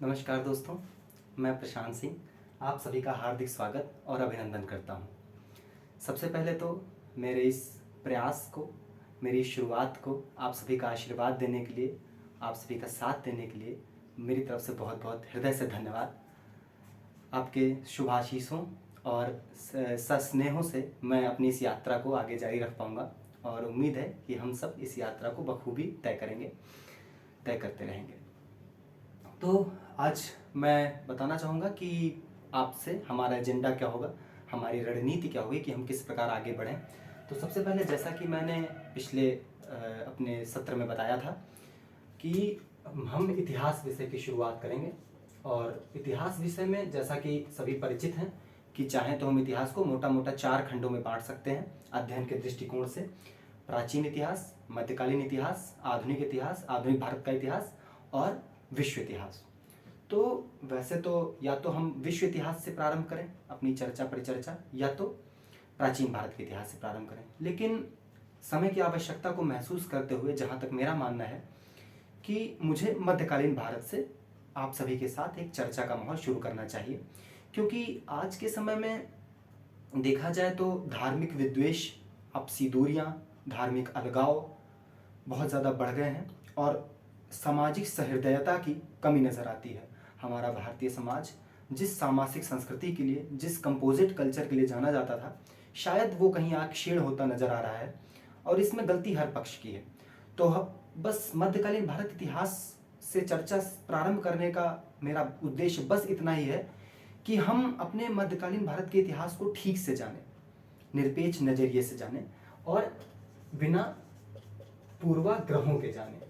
नमस्कार दोस्तों, मैं प्रशांत सिंह आप सभी का हार्दिक स्वागत और अभिनंदन करता हूं। सबसे पहले तो मेरे इस प्रयास को, मेरी इस शुरुआत को आप सभी का आशीर्वाद देने के लिए, आप सभी का साथ देने के लिए मेरी तरफ से बहुत बहुत हृदय से धन्यवाद। आपके शुभाशीषों और सस्नेहों से मैं अपनी इस यात्रा को आगे जारी रख पाऊँगा और उम्मीद है कि हम सब इस यात्रा को बखूबी तय करते रहेंगे। तो आज मैं बताना चाहूँगा कि आपसे हमारा एजेंडा क्या होगा, हमारी रणनीति क्या होगी कि हम किस प्रकार आगे बढ़ें। तो सबसे पहले, जैसा कि मैंने पिछले अपने सत्र में बताया था कि हम इतिहास विषय की शुरुआत करेंगे। और इतिहास विषय में जैसा कि सभी परिचित हैं कि चाहें तो हम इतिहास को मोटा मोटा 4 खंडों में बांट सकते हैं अध्ययन के दृष्टिकोण से। प्राचीन इतिहास, मध्यकालीन इतिहास, आधुनिक भारत का इतिहास और विश्व इतिहास। तो वैसे तो या तो हम विश्व इतिहास से प्रारंभ करें अपनी परिचर्चा, या तो प्राचीन भारत के इतिहास से प्रारंभ करें। लेकिन समय की आवश्यकता को महसूस करते हुए जहाँ तक मेरा मानना है कि मुझे मध्यकालीन भारत से आप सभी के साथ एक चर्चा का माहौल शुरू करना चाहिए, क्योंकि आज के समय में देखा जाए तो धार्मिक विद्वेष, आपसी दूरियाँ, धार्मिक अलगाव बहुत ज़्यादा बढ़ गए हैं और सामाजिक सहृदयता की कमी नज़र आती है। हमारा भारतीय समाज जिस सामाजिक संस्कृति के लिए, जिस कंपोजिट कल्चर के लिए जाना जाता था, शायद वो कहीं आग क्षीण होता नज़र आ रहा है और इसमें गलती हर पक्ष की है। तो हम बस मध्यकालीन भारत इतिहास से चर्चा प्रारंभ करने का मेरा उद्देश्य बस इतना ही है कि हम अपने मध्यकालीन भारत के इतिहास को ठीक से जानें, निरपेक्ष नज़रिए से जानें और बिना पूर्वाग्रहों के जानें।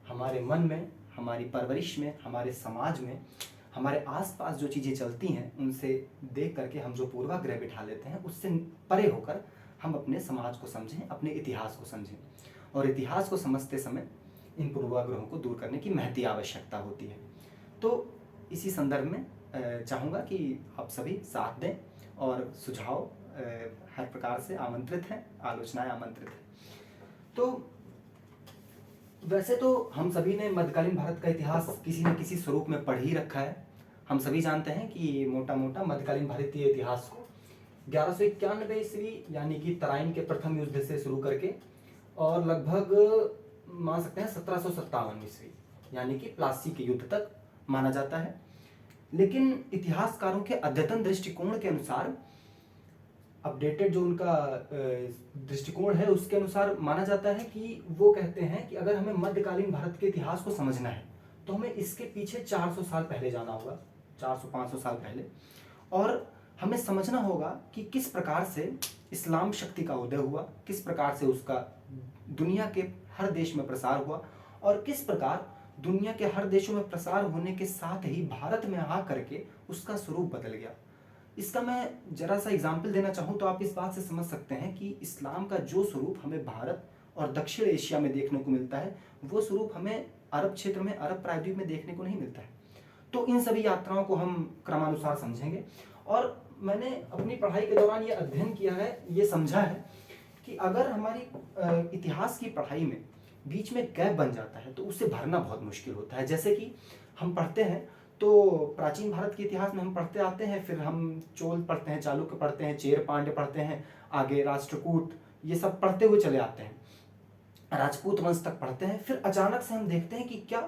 हमारे मन में, हमारी परवरिश में, हमारे समाज में, हमारे आसपास जो चीज़ें चलती हैं उनसे देख करके हम जो पूर्वाग्रह बिठा लेते हैं उससे परे होकर हम अपने समाज को समझें, अपने इतिहास को समझें। और इतिहास को समझते समय इन पूर्वाग्रहों को दूर करने की महती आवश्यकता होती है। तो इसी संदर्भ में चाहूँगा कि आप सभी साथ दें और सुझाव हर प्रकार से आमंत्रित हैं, आलोचनाएं आमंत्रित हैं। तो वैसे तो हम सभी ने मध्यकालीन भारत का इतिहास किसी न किसी स्वरूप में पढ़ ही रखा है। हम सभी जानते हैं कि मोटा मोटा मध्यकालीन भारतीय इतिहास को 1191 ईस्वी यानी कि तराइन के प्रथम युद्ध से शुरू करके और लगभग मान सकते हैं 1757 ईस्वी यानी कि प्लासी के युद्ध तक माना जाता है। लेकिन इतिहासकारों के अद्यतन दृष्टिकोण के अनुसार, अपडेटेड जो उनका दृष्टिकोण है उसके अनुसार माना जाता है कि वो कहते हैं कि अगर हमें मध्यकालीन भारत के इतिहास को समझना है तो हमें इसके पीछे 400 साल पहले जाना होगा, 400-500 साल पहले, और हमें समझना होगा कि किस प्रकार से इस्लाम शक्ति का उदय हुआ, किस प्रकार से उसका दुनिया के हर देश में प्रसार हुआ और किस प्रकार दुनिया के हर देशों में प्रसार होने के साथ ही भारत में आ करके उसका स्वरूप बदल गया। इसका मैं जरा सा एग्जाम्पल देना चाहूँ तो आप इस बात से समझ सकते हैं कि इस्लाम का जो स्वरूप हमें भारत और दक्षिण एशिया में देखने को मिलता है वो स्वरूप हमें अरब क्षेत्र में, अरब प्रायद्वीप में देखने को नहीं मिलता है। तो इन सभी यात्राओं को हम क्रमानुसार समझेंगे। और मैंने अपनी पढ़ाई के दौरान ये अध्ययन किया है, ये समझा है कि अगर हमारी इतिहास की पढ़ाई में बीच में गैप बन जाता है तो उसे भरना बहुत मुश्किल होता है। जैसे कि हम पढ़ते हैं तो प्राचीन भारत के इतिहास में हम पढ़ते आते हैं, फिर हम चोल पढ़ते हैं, चालुक्य पढ़ते हैं, चेर पांड्य पढ़ते हैं, आगे राष्ट्रकूट, ये सब पढ़ते हुए चले आते हैं, राजपूत वंश तक पढ़ते हैं। फिर अचानक से हम देखते हैं कि क्या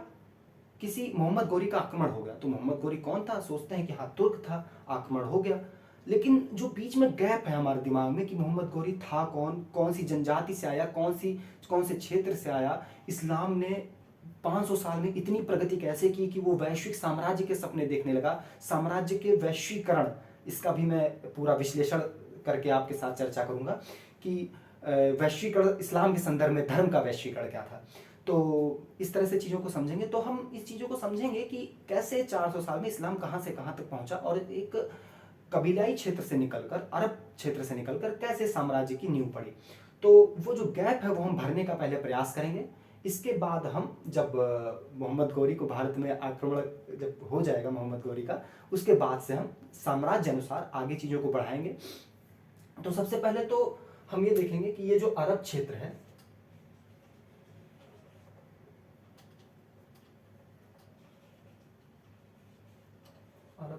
किसी मोहम्मद गोरी का आक्रमण हो गया। तो मोहम्मद गोरी कौन था, सोचते हैं कि हाँ तुर्क था, आक्रमण हो गया। लेकिन जो बीच में गैप है हमारे दिमाग में कि मोहम्मद गोरी था कौन, कौन सी जनजाति से आया, कौन से क्षेत्र से आया, इस्लाम ने 500 साल में इतनी प्रगति कैसे की कि वो वैश्विक साम्राज्य के सपने देखने लगा, साम्राज्य के वैश्वीकरण, इसका भी मैं पूरा विश्लेषण करके आपके साथ चर्चा करूंगा कि वैश्वीकरण इस्लाम के संदर्भ में धर्म का वैश्वीकरण क्या था। तो इस तरह से चीज़ों को समझेंगे तो हम इस चीज़ों को समझेंगे कि कैसे 400 साल में इस्लाम कहाँ से कहाँ तक पहुँचा और एक कबीलाई क्षेत्र से निकलकर, अरब क्षेत्र से निकलकर कैसे साम्राज्य की नींव पड़ी। तो वो जो गैप है वो हम भरने का पहले प्रयास करेंगे। इसके बाद हम जब मोहम्मद गौरी को भारत में आक्रमण जब हो जाएगा मोहम्मद गौरी का, उसके बाद से हम साम्राज्य अनुसार आगे चीज़ों को बढ़ाएंगे। तो सबसे पहले तो हम ये देखेंगे कि ये जो अरब क्षेत्र है,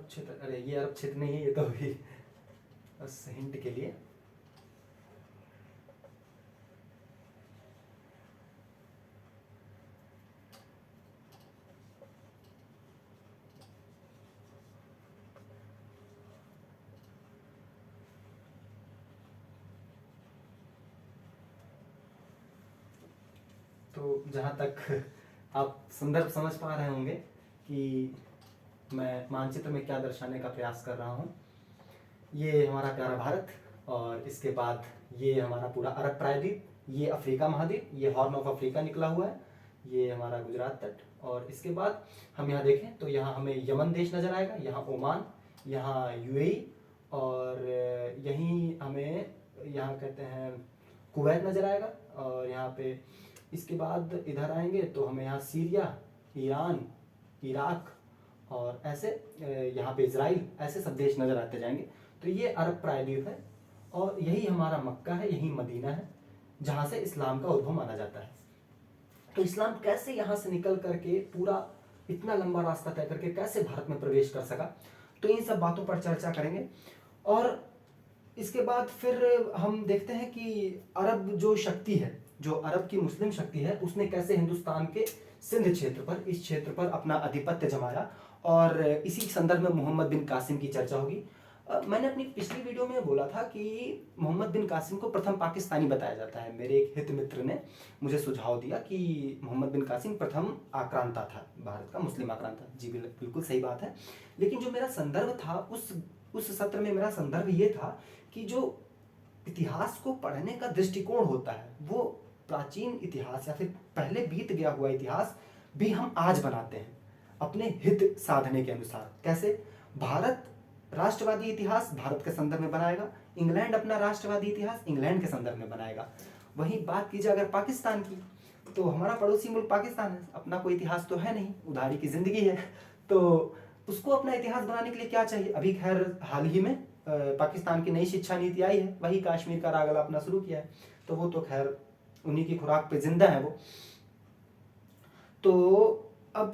क्षेत्र, अरे ये अरब क्षेत्र नहीं है, ये तो अभी बस हिंट के लिए। तो जहाँ तक आप संदर्भ समझ पा रहे होंगे कि मैं मानचित्र में क्या दर्शाने का प्रयास कर रहा हूँ। ये हमारा प्यारा भारत, और इसके बाद ये हमारा पूरा अरब प्रायद्वीप, ये अफ्रीका महाद्वीप, ये हॉर्न ऑफ अफ्रीका निकला हुआ है, ये हमारा गुजरात तट, और इसके बाद हम यहाँ देखें तो यहाँ हमें यमन देश नज़र आएगा, यहाँ ओमान, यहाँ यूएई, और यहीं हमें यहाँ कहते हैं कुवैत नज़र आएगा, और यहाँ पे इसके बाद इधर आएंगे तो हमें यहाँ सीरिया, ईरान, इराक, और ऐसे यहाँ पे इजराइल, ऐसे सब देश नज़र आते जाएंगे। तो ये अरब प्रायद्वीप है, और यही हमारा मक्का है, यही मदीना है, जहाँ से इस्लाम का उद्भव माना जाता है। तो इस्लाम कैसे यहाँ से निकल करके पूरा इतना लंबा रास्ता तय करके कैसे भारत में प्रवेश कर सका, तो इन सब बातों पर चर्चा करेंगे। और इसके बाद फिर हम देखते हैं कि अरब जो शक्ति है, जो अरब की मुस्लिम शक्ति है, उसने कैसे हिंदुस्तान के सिंध क्षेत्र पर, इस क्षेत्र पर अपना आधिपत्य जमाया, और इसी संदर्भ में मोहम्मद बिन कासिम की चर्चा होगी। मैंने अपनी पिछली वीडियो में बोला था कि मोहम्मद बिन कासिम को प्रथम पाकिस्तानी बताया जाता है। मेरे एक हित मित्र ने मुझे सुझाव दिया कि मोहम्मद बिन कासिम प्रथम आक्रांता था, भारत का मुस्लिम आक्रांता। जी बिल्कुल सही बात है, लेकिन जो मेरा संदर्भ था उस सत्र में मेरा संदर्भ ये था कि जो इतिहास को पढ़ने का दृष्टिकोण होता है, वो प्राचीन इतिहास या फिर पहले बीत गया हुआ इतिहास भी हम आज बनाते हैं अपने हित साधने के अनुसार। कैसे? भारत राष्ट्रवादी इतिहास भारत के संदर्भ में बनाएगा, इंग्लैंड अपना राष्ट्रवादी इतिहास इंग्लैंड के संदर्भ में बनाएगा। वहीं बात कीजिए अगर पाकिस्तान की, तो हमारा पड़ोसी मुल्क पाकिस्तान है, अपना कोई इतिहास तो है नहीं, उधारी की जिंदगी है, तो उसको अपना इतिहास बनाने के लिए क्या चाहिए? अभी खैर हाल ही में पाकिस्तान की नई शिक्षा नीति आई है, वही कश्मीर का राग अलापना शुरू किया है, तो वो तो खैर उन्हीं की खुराक पे जिंदा है वो। तो अब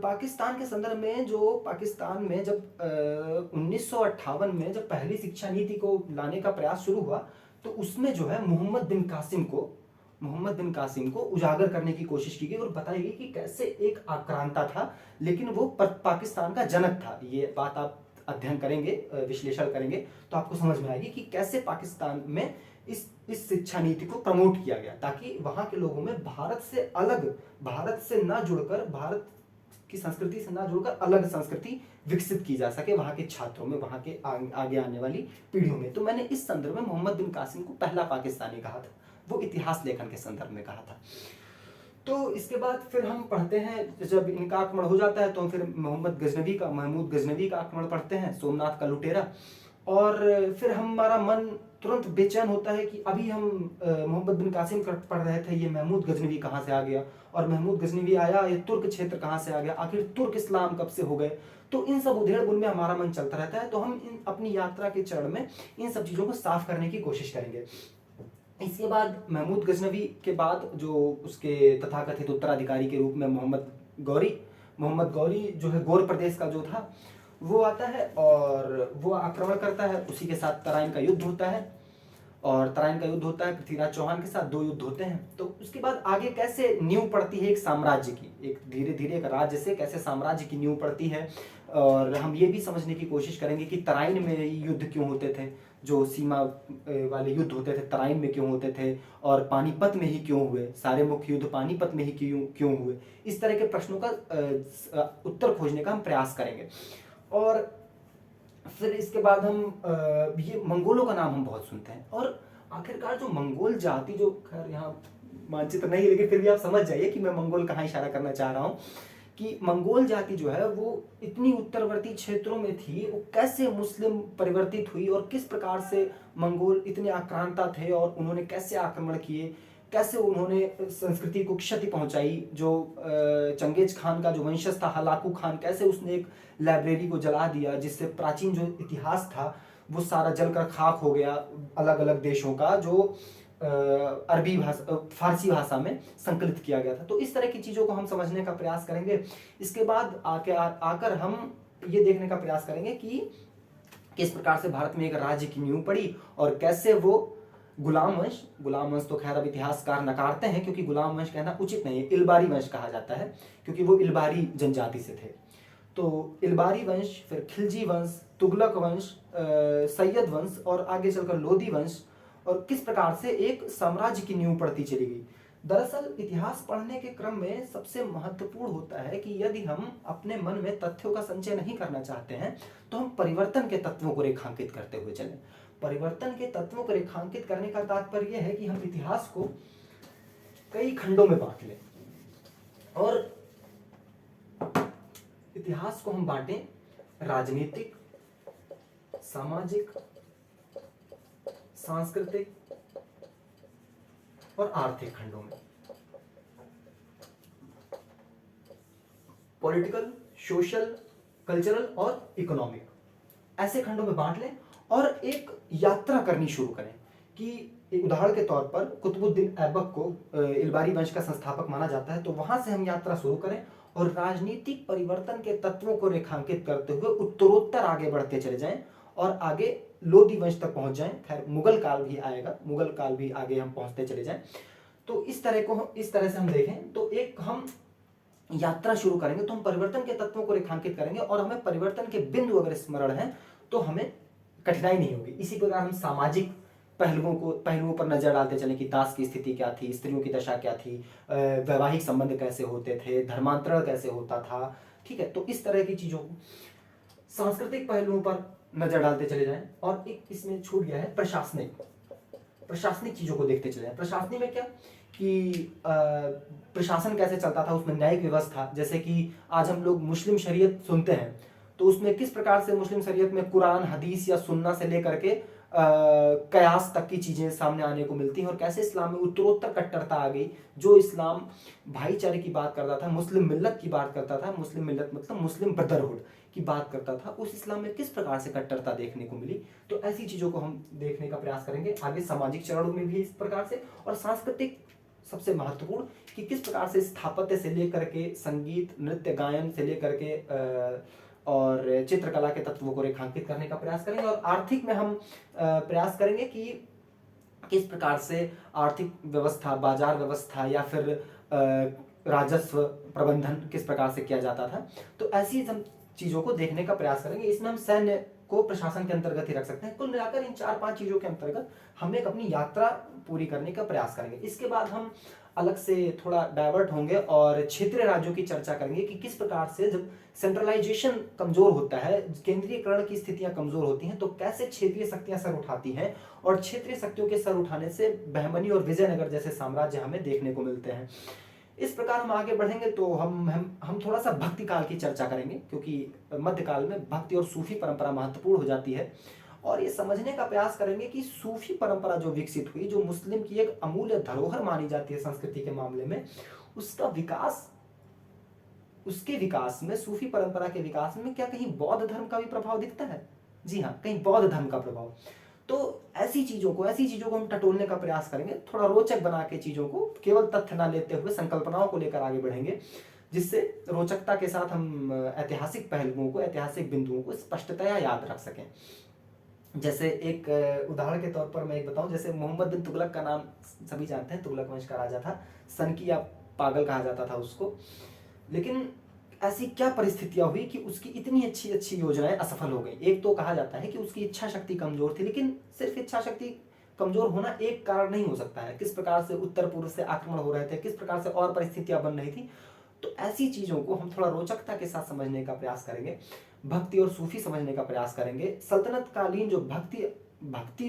पाकिस्तान के संदर्भ में, जो पाकिस्तान में जब 1958 में जब पहली शिक्षा नीति को लाने का प्रयास शुरू हुआ, तो उसमें जो है मोहम्मद बिन कासिम को उजागर करने की कोशिश की गई और बताई गई कि कैसे एक आक्रांता था, लेकिन वो पाकिस्तान का जनक था। ये बात आप अध्ययन करेंगे, विश्लेषण करेंगे, तो आपको समझ में आएगी कि कैसे पाकिस्तान में इस शिक्षा नीति को प्रमोट किया गया, ताकि वहां के लोगों में भारत से अलग, भारत से ना जुड़कर, भारत की संस्कृति से ना जुड़कर अलग संस्कृति विकसित की जा सके वहां के छात्रों में, वहां के आगे आने वाली पीढ़ियों में। तो मैंने इस संदर्भ में मोहम्मद बिन कासिम को पहला पाकिस्तानी कहा था, वो इतिहास लेखन के संदर्भ में कहा था। तो इसके बाद फिर हम पढ़ते हैं, जब इनका आक्रमण हो जाता है तो फिर महमूद गजनवी का आक्रमण पढ़ते हैं, सोमनाथ का लुटेरा। और फिर हमारा मन तुरंत बेचैन होता है कि अभी हम मोहम्मद बिन कासिम का पढ़ रहे थे, ये महमूद गजनवी कहाँ से आ गया, और महमूद गजनवी आया, ये तुर्क क्षेत्र कहाँ से आ गया, आखिर तुर्क इस्लाम कब से हो गए। तो इन सब उधेड़-बुन में हमारा मन चलता रहता है। तो हम अपनी यात्रा के चरण में इन सब चीज़ों को साफ करने की कोशिश करेंगे। इसके बाद महमूद गजनवी के बाद जो उसके तथाकथित उत्तराधिकारी के रूप में मोहम्मद गौरी जो है गौर प्रदेश का जो था वो आता है, और वो आक्रमण करता है। उसी के साथ तराइन का युद्ध होता है, और तराइन का युद्ध होता है पृथ्वीराज चौहान के साथ, 2 युद्ध होते हैं। तो उसके बाद आगे कैसे नींव पड़ती है एक साम्राज्य की, एक धीरे धीरे एक राज्य से कैसे साम्राज्य की नींव पड़ती है। और हम ये भी समझने की कोशिश करेंगे कि तराइन में युद्ध क्यों होते थे, जो सीमा वाले युद्ध होते थे तराइन में क्यों होते थे, और पानीपत में ही क्यों हुए, सारे मुख्य युद्ध पानीपत में ही क्यों हुए। इस तरह के प्रश्नों का उत्तर खोजने का हम प्रयास करेंगे। और फिर इसके बाद हम ये मंगोलों का नाम हम बहुत सुनते हैं, और आखिरकार जो मंगोल जाति, जो खैर यहाँ मानचित्र नहीं है लेकिन फिर भी आप समझ जाइए कि मैं मंगोल कहाँ इशारा करना चाह रहा हूँ, कि मंगोल जाति जो है वो इतनी उत्तरवर्ती क्षेत्रों में थी, वो कैसे मुस्लिम परिवर्तित हुई, और किस प्रकार से मंगोल इतने आक्रांता थे, और उन्होंने कैसे आक्रमण किए, कैसे उन्होंने संस्कृति को क्षति पहुंचाई। जो चंगेज खान का जो वंशज था हलाकू खान, कैसे उसने एक लाइब्रेरी को जला दिया, जिससे प्राचीन जो इतिहास था वो सारा जलकर खाक हो गया, अलग अलग देशों का जो अरबी भाषा फारसी भाषा में संकलित किया गया था। तो इस तरह की चीज़ों को हम समझने का प्रयास करेंगे। इसके बाद आकर हम ये देखने का प्रयास करेंगे कि किस प्रकार से भारत में एक राज्य की नींव पड़ी और कैसे वो गुलाम वंश तो खैर अब इतिहासकार नकारते हैं क्योंकि गुलाम वंश कहना उचित नहीं है, इलबारी वंश कहा जाता है क्योंकि वो इलबारी जनजाति से थे। तो इलबारी वंश, फिर खिलजी वंश, तुगलक वंश, सैयद वंश और आगे चलकर लोदी वंश, और किस प्रकार से एक साम्राज्य की नींव पड़ती चली गई। दरअसल इतिहास पढ़ने के क्रम में सबसे महत्वपूर्ण होता है कि यदि हम अपने मन में तथ्यों का संचय नहीं करना चाहते हैं तो हम परिवर्तन के तत्वों को रेखांकित करते हुए चलें। परिवर्तन के तत्वों को रेखांकित करने का तात्पर्य यह है कि हम इतिहास को कई खंडों में बांट लें और इतिहास को हम बांटें राजनीतिक, सामाजिक, सांस्कृतिक और आर्थिक खंडों में। पॉलिटिकल, सोशल, कल्चरल और इकोनॉमिक, ऐसे खंडों में बांट लें और एक यात्रा करनी शुरू करें कि एक उदाहरण के तौर पर कुतुबुद्दीन ऐबक को इलबारी वंश का संस्थापक माना जाता है, तो वहां से हम यात्रा शुरू करें और राजनीतिक परिवर्तन के तत्वों को रेखांकित करते हुए उत्तरोत्तर आगे बढ़ते चले जाएं और आगे लोदी वंश तक पहुंच जाएं। खैर मुगल काल भी आएगा, मुगल काल भी आगे हम पहुंचते चले जाएं। तो इस तरह से हम देखें तो एक हम यात्रा शुरू करेंगे तो हम परिवर्तन के तत्वों को रेखांकित करेंगे और हमें परिवर्तन के बिंदु अगर स्मरण है तो हमें कठिनाई नहीं होगी। इसी प्रकार हम सामाजिक पहलुओं पर नजर डालते चले कि दास की स्थिति क्या थी, स्त्रियों की दशा क्या थी, वैवाहिक संबंध कैसे होते थे, धर्मांतरण कैसे होता था, ठीक है। तो इस तरह की चीजों को सांस्कृतिक पहलुओं पर नजर डालते चले जाएं और एक इसमें छूट गया है प्रशासनिक चीजों को देखते चले जाएं। प्रशासनिक में क्या कि प्रशासन कैसे चलता था, उसमें न्यायिक व्यवस्था, जैसे कि आज हम लोग मुस्लिम शरीयत सुनते हैं तो उसमें किस प्रकार से मुस्लिम शरीयत में कुरान, हदीस या सुन्ना से लेकर के कयास तक की चीजें सामने आने को मिलती हैं और कैसे इस्लाम में उत्तरोत्तर कट्टरता आ गई। जो इस्लाम भाईचारे की बात करता था, मुस्लिम मिल्लत की बात करता था, मुस्लिम मिल्लत मतलब मुस्लिम ब्रदरहुड की बात करता था, उस इस्लाम में किस प्रकार से कट्टरता देखने को मिली। तो ऐसी चीजों को हम देखने का प्रयास करेंगे। आगे सामाजिक चरणों में भी इस प्रकार से, और सांस्कृतिक सबसे महत्वपूर्ण कि किस प्रकार से स्थापत्य से लेकर के संगीत, नृत्य, गायन से लेकर के और चित्रकला के तत्वों को रेखांकित करने का प्रयास करेंगे। और आर्थिक में हम प्रयास करेंगे कि किस प्रकार से आर्थिक व्यवस्था, बाजार व्यवस्था या फिर राजस्व प्रबंधन किस प्रकार से किया जाता था। तो ऐसी हम चीजों को देखने का प्रयास करेंगे। इसमें हम सैन्य को प्रशासन के अंतर्गत ही रख सकते हैं। कुल मिलाकर इन 4-5 चीजों के अंतर्गत हम एक अपनी यात्रा पूरी करने का प्रयास करेंगे। इसके बाद हम अलग से थोड़ा डाइवर्ट होंगे और क्षेत्रीय राज्यों की चर्चा करेंगे कि किस प्रकार से जब सेंट्रलाइजेशन कमजोर होता है, केंद्रीयकरण की स्थितियां कमजोर होती हैं, तो कैसे क्षेत्रीय शक्तियां सर उठाती हैं और क्षेत्रीय शक्तियों के सर उठाने से बहमनी और विजयनगर जैसे साम्राज्य हमें देखने को मिलते हैं। इस प्रकार हम आगे बढ़ेंगे तो हम थोड़ा सा भक्ति काल की चर्चा करेंगे क्योंकि मध्यकाल में भक्ति और सूफी परंपरा महत्वपूर्ण हो जाती है और ये समझने का प्रयास करेंगे कि सूफी परंपरा जो विकसित हुई, जो मुस्लिम की एक अमूल्य धरोहर मानी जाती है संस्कृति के मामले में, उसका विकास, उसके विकास में, सूफी परंपरा के विकास में क्या कहीं बौद्ध धर्म का भी प्रभाव दिखता है? जी हाँ, कहीं बौद्ध धर्म का प्रभाव। तो ऐसी चीजों को हम टटोलने का प्रयास करेंगे, थोड़ा रोचक बना के चीजों को, केवल तथ्य ना लेते हुए संकल्पनाओं को लेकर आगे बढ़ेंगे, जिससे रोचकता के साथ हम ऐतिहासिक पहलुओं को, ऐतिहासिक बिंदुओं को स्पष्टतया याद रख सकें। जैसे एक उदाहरण के तौर पर मैं एक बताऊं, जैसे मोहम्मद बिन तुगलक का नाम सभी जानते हैं, तुगलक वंश का राजा था, सनकी या पागल कहा जाता था उसको। लेकिन ऐसी क्या परिस्थितियां हुई कि उसकी इतनी अच्छी अच्छी योजनाएं असफल हो गई। एक तो कहा जाता है कि उसकी इच्छा शक्ति कमजोर थी, लेकिन सिर्फ इच्छा शक्ति कमजोर होना एक कारण नहीं हो सकता है। किस प्रकार से उत्तर पूर्व से आक्रमण हो रहे थे, किस प्रकार से और परिस्थितियां बन रही थी, तो ऐसी चीजों को हम थोड़ा रोचकता के साथ समझने का प्रयास करेंगे, भक्ति और सूफी समझने का प्रयास करेंगे। सल्तनत कालीन जो भक्ति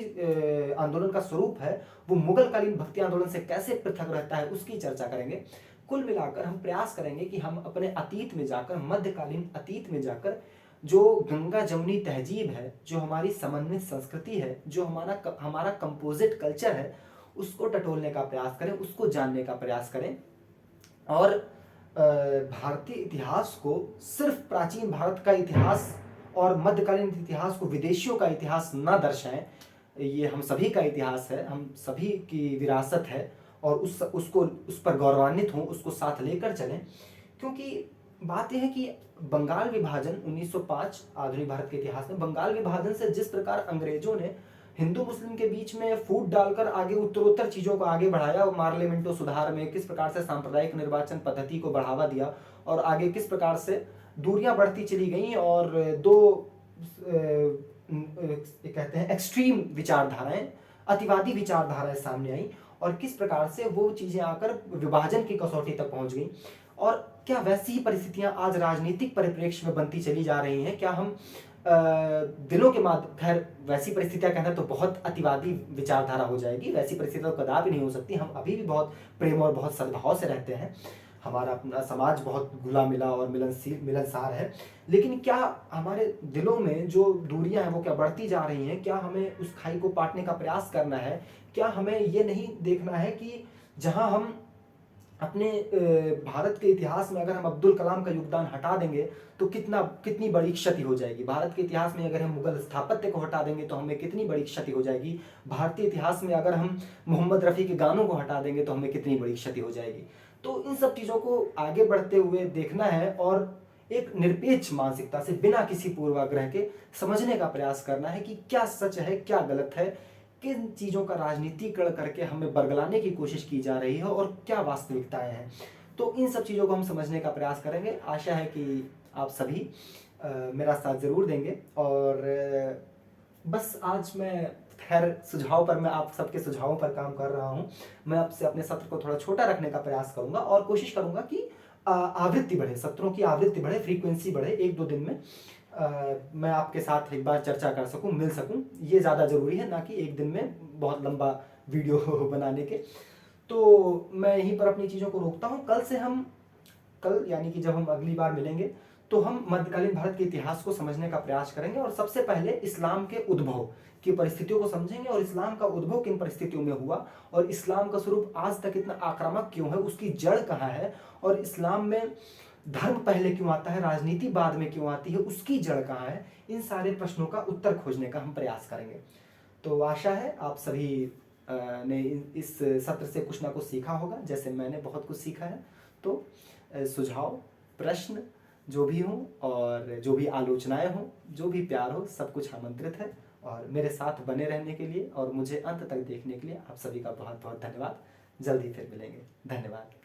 आंदोलन का स्वरूप है वो मुगल कालीन भक्ति आंदोलन से कैसे पृथक रहता है उसकी चर्चा करेंगे। कुल मिलाकर हम प्रयास करेंगे कि हम अपने अतीत में जाकर, मध्यकालीन अतीत में जाकर, जो गंगा जमुनी तहजीब है, जो हमारी समन्वित संस्कृति है, जो हमारा कंपोजिट कल्चर है, उसको टटोलने का प्रयास करें, उसको जानने का प्रयास करें और भारतीय इतिहास को सिर्फ प्राचीन भारत का इतिहास और मध्यकालीन इतिहास को विदेशियों का इतिहास न दर्शाएं। ये हम सभी का इतिहास है, हम सभी की विरासत है और उस पर गौरवान्वित हों, उसको साथ लेकर चलें, क्योंकि बात यह है कि बंगाल विभाजन 1905 आधुनिक भारत के इतिहास में बंगाल विभाजन से जिस प्रकार अंग्रेजों ने हिंदू मुस्लिम के बीच में फूट डालकर आगे उत्तरोत्तर चीजों को आगे बढ़ाया और पार्लियामेंटो सुधार में किस प्रकार से सांप्रदायिक निर्वाचन पद्धति को बढ़ावा दिया और आगे किस प्रकार से दूरियां बढ़ती चली गई और दो कहते हैं एक्सट्रीम विचारधाराएं, अतिवादी विचारधाराएं सामने आई और किस प्रकार से वो चीजें आकर विभाजन की कसौटी तक पहुंच गई। और क्या वैसी ही परिस्थितियां आज राजनीतिक परिप्रेक्ष्य में बनती चली जा रही हैं? क्या हम दिलों के माध्यम, खैर वैसी परिस्थितियां कहना तो बहुत अतिवादी विचारधारा हो जाएगी, वैसी परिस्थितियां तो कदापि नहीं हो सकती। हम अभी भी बहुत प्रेम और बहुत सद्भाव से रहते हैं, हमारा अपना समाज बहुत घुला मिला और मिलनसार है, लेकिन क्या हमारे दिलों में जो दूरियां हैं वो क्या बढ़ती जा रही हैं? क्या हमें उस खाई को पाटने का प्रयास करना है? क्या हमें ये नहीं देखना है कि जहां हम अपने भारत के इतिहास में अगर हम अब्दुल कलाम का योगदान हटा देंगे तो कितनी बड़ी क्षति हो जाएगी? भारत के इतिहास में अगर हम मुगल स्थापत्य को हटा देंगे तो हमें कितनी बड़ी क्षति हो जाएगी? भारतीय इतिहास में अगर हम मोहम्मद रफ़ी के गानों को हटा देंगे तो हमें कितनी बड़ी क्षति हो जाएगी? तो इन सब चीज़ों को आगे बढ़ते हुए देखना है और एक निरपेक्ष मानसिकता से बिना किसी पूर्वाग्रह के समझने का प्रयास करना है कि क्या सच है, क्या गलत है, किन चीज़ों का राजनीतिकरण करके हमें बरगलाने की कोशिश की जा रही है और क्या वास्तविकताएं हैं। तो इन सब चीज़ों को हम समझने का प्रयास करेंगे। आशा है कि आप सभी मेरा साथ ज़रूर देंगे। और बस आज मैं खैर सुझाव पर, मैं आप सबके सुझावों पर काम कर रहा हूँ। मैं आपसे अपने सत्र को थोड़ा छोटा रखने का प्रयास करूँगा और कोशिश करूँगा कि आवृत्ति बढ़े, सत्रों की आवृत्ति बढ़े, फ्रीक्वेंसी बढ़े। 1-2 दिन में मैं आपके साथ एक बार चर्चा कर सकूं, मिल सकूं, ये ज़्यादा ज़रूरी है, ना कि एक दिन में बहुत लंबा वीडियो बनाने के। तो मैं यहीं पर अपनी चीज़ों को रोकता हूं। कल यानी कि जब हम अगली बार मिलेंगे तो हम मध्यकालीन भारत के इतिहास को समझने का प्रयास करेंगे और सबसे पहले इस्लाम के उद्भव की परिस्थितियों को समझेंगे और इस्लाम का उद्भव किन परिस्थितियों में हुआ और इस्लाम का स्वरूप आज तक इतना आक्रामक क्यों है, उसकी जड़ कहाँ है और इस्लाम में धर्म पहले क्यों आता है, राजनीति बाद में क्यों आती है, उसकी जड़ कहाँ है। इन सारे प्रश्नों का उत्तर खोजने का हम प्रयास करेंगे। तो आशा है आप सभी ने इस सत्र से कुछ ना कुछ सीखा होगा, जैसे मैंने बहुत कुछ सीखा है। तो सुझाव, प्रश्न जो भी हों और जो भी आलोचनाएं हों, जो भी प्यार हो, सब कुछ आमंत्रित है। और मेरे साथ बने रहने के लिए और मुझे अंत तक देखने के लिए आप सभी का बहुत बहुत धन्यवाद। जल्दी फिर मिलेंगे। धन्यवाद।